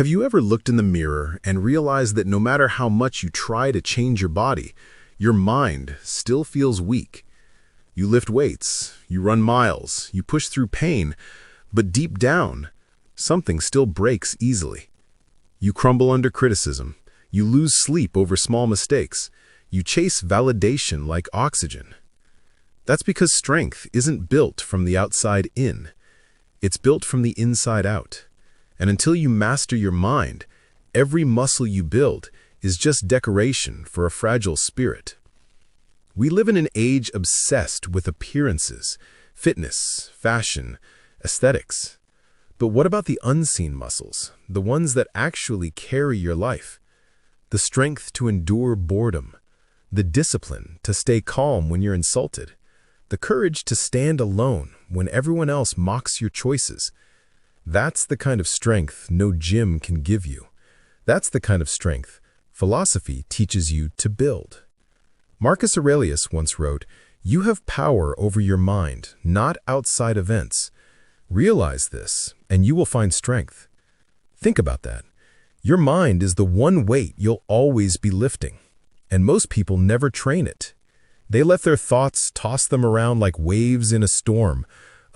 Have you ever looked in the mirror and realized that no matter how much you try to change your body, your mind still feels weak? You lift weights, you run miles, you push through pain, but deep down, something still breaks easily. You crumble under criticism, you lose sleep over small mistakes, you chase validation like oxygen. That's because strength isn't built from the outside in, it's built from the inside out. And until you master your mind, every muscle you build is just decoration for a fragile spirit. We live in an age obsessed with appearances, fitness, fashion, aesthetics. But what about the unseen muscles, the ones that actually carry your life? The strength to endure boredom, the discipline to stay calm when you're insulted, the courage to stand alone when everyone else mocks your choices. That's the kind of strength no gym can give you. That's the kind of strength philosophy teaches you to build. Marcus Aurelius once wrote, "You have power over your mind, not outside events. Realize this, and you will find strength." Think about that. Your mind is the one weight you'll always be lifting, and most people never train it. They let their thoughts toss them around like waves in a storm,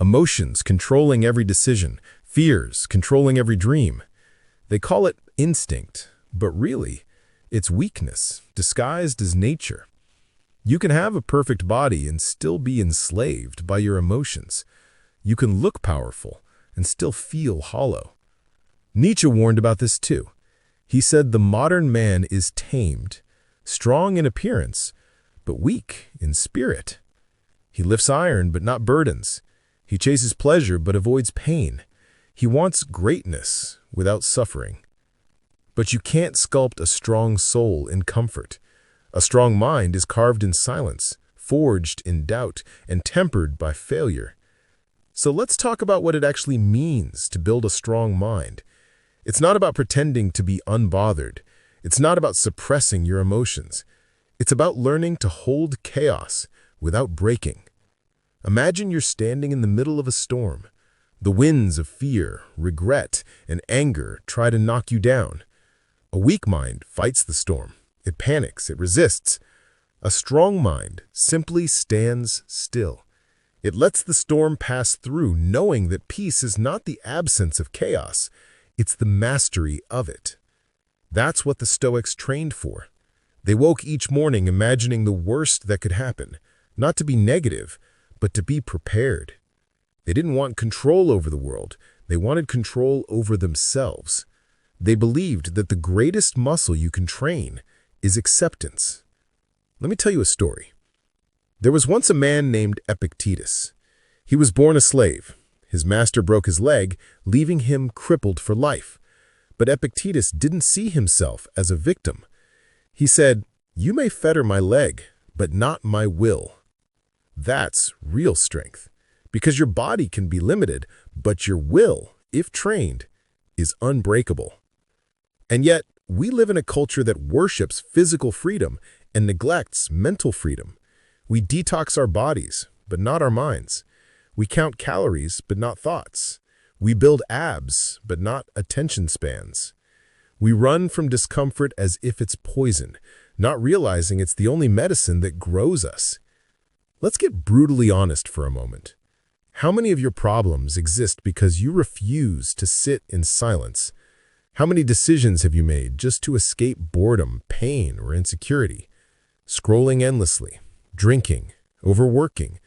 emotions controlling every decision, fears controlling every dream. They call it instinct, but really, it's weakness disguised as nature. You can have a perfect body and still be enslaved by your emotions. You can look powerful and still feel hollow. Nietzsche warned about this too. He said the modern man is tamed, strong in appearance, but weak in spirit. He lifts iron but not burdens. He chases pleasure but avoids pain. He wants greatness without suffering. But you can't sculpt a strong soul in comfort. A strong mind is carved in silence, forged in doubt, and tempered by failure. So let's talk about what it actually means to build a strong mind. It's not about pretending to be unbothered. It's not about suppressing your emotions. It's about learning to hold chaos without breaking. Imagine you're standing in the middle of a storm. The winds of fear, regret, and anger try to knock you down. A weak mind fights the storm. It panics, it resists. A strong mind simply stands still. It lets the storm pass through, knowing that peace is not the absence of chaos, it's the mastery of it. That's what the Stoics trained for. They woke each morning imagining the worst that could happen, not to be negative, but to be prepared. They didn't want control over the world. They wanted control over themselves. They believed that the greatest muscle you can train is acceptance. Let me tell you a story. There was once a man named Epictetus. He was born a slave. His master broke his leg, leaving him crippled for life. But Epictetus didn't see himself as a victim. He said, "You may fetter my leg, but not my will." That's real strength. Because your body can be limited, but your will, if trained, is unbreakable. And yet, we live in a culture that worships physical freedom and neglects mental freedom. We detox our bodies, but not our minds. We count calories, but not thoughts. We build abs, but not attention spans. We run from discomfort as if it's poison, not realizing it's the only medicine that grows us. Let's get brutally honest for a moment. How many of your problems exist because you refuse to sit in silence? How many decisions have you made just to escape boredom, pain, or insecurity? Scrolling endlessly, drinking, overworking,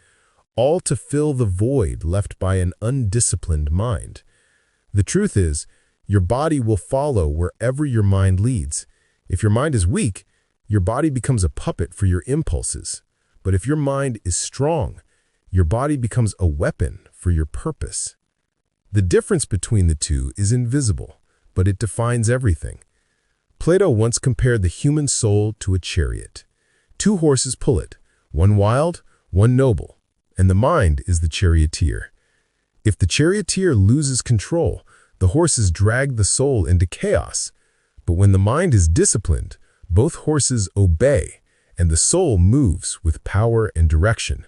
all to fill the void left by an undisciplined mind. The truth is, your body will follow wherever your mind leads. If your mind is weak, your body becomes a puppet for your impulses. But if your mind is strong, your body becomes a weapon for your purpose. The difference between the two is invisible, but it defines everything. Plato once compared the human soul to a chariot. Two horses pull it, one wild, one noble, and the mind is the charioteer. If the charioteer loses control, the horses drag the soul into chaos. But when the mind is disciplined, both horses obey, and the soul moves with power and direction.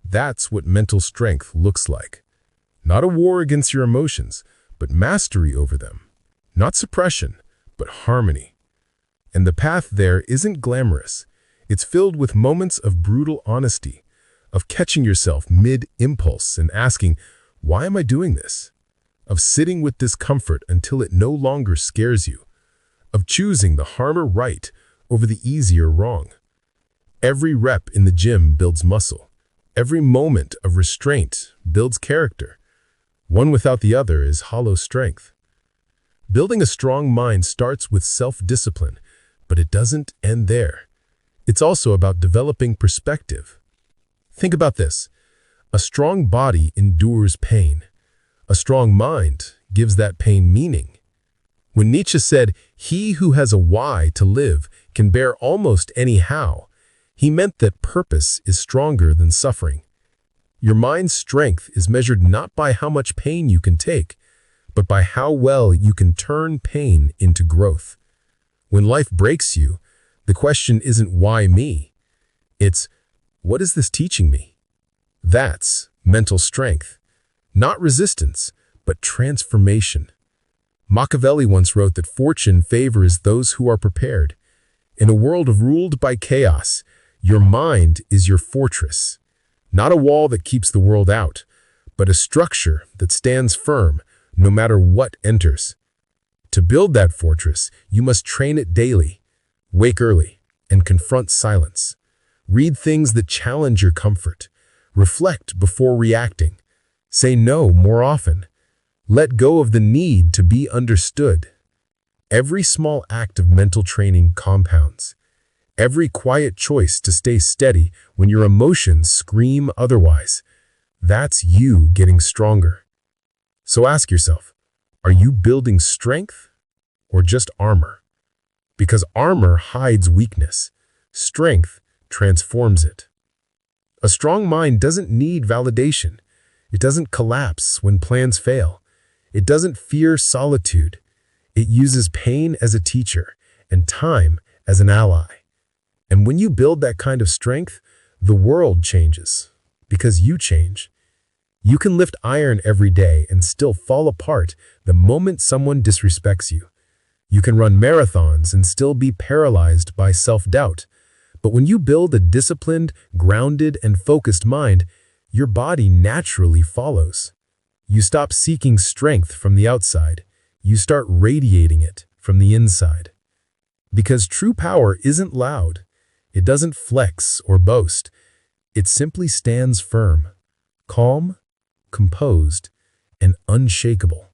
That's what mental strength looks like. Not a war against your emotions, but mastery over them. Not suppression, but harmony. And the path there isn't glamorous. It's filled with moments of brutal honesty, of catching yourself mid-impulse and asking, why am I doing this? Of sitting with discomfort until it no longer scares you, of choosing the harder right over the easier wrong. Every rep in the gym builds muscle. Every moment of restraint builds character. One without the other is hollow strength. Building a strong mind starts with self-discipline, but it doesn't end there. It's also about developing perspective. Think about this. A strong body endures pain. A strong mind gives that pain meaning. When Nietzsche said, "He who has a why to live can bear almost any how," he meant that purpose is stronger than suffering. Your mind's strength is measured not by how much pain you can take, but by how well you can turn pain into growth. When life breaks you, the question isn't why me? It's, what is this teaching me? That's mental strength. Not resistance, but transformation. Machiavelli once wrote that fortune favors those who are prepared. In a world ruled by chaos, your mind is your fortress. Not a wall that keeps the world out, but a structure that stands firm no matter what enters. To build that fortress, you must train it daily, wake early, and confront silence. Read things that challenge your comfort. Reflect before reacting. Say no more often. Let go of the need to be understood. Every small act of mental training compounds. Every quiet choice to stay steady when your emotions scream otherwise. That's you getting stronger. So ask yourself, are you building strength or just armor? Because armor hides weakness. Strength transforms it. A strong mind doesn't need validation. It doesn't collapse when plans fail. It doesn't fear solitude. It uses pain as a teacher and time as an ally. And when you build that kind of strength, the world changes because you change. You can lift iron every day and still fall apart the moment someone disrespects you. You can run marathons and still be paralyzed by self-doubt. But when you build a disciplined, grounded, and focused mind, your body naturally follows. You stop seeking strength from the outside. You start radiating it from the inside. Because true power isn't loud. It doesn't flex or boast. It simply stands firm, calm, composed, and unshakable.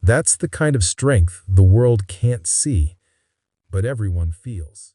That's the kind of strength the world can't see, but everyone feels.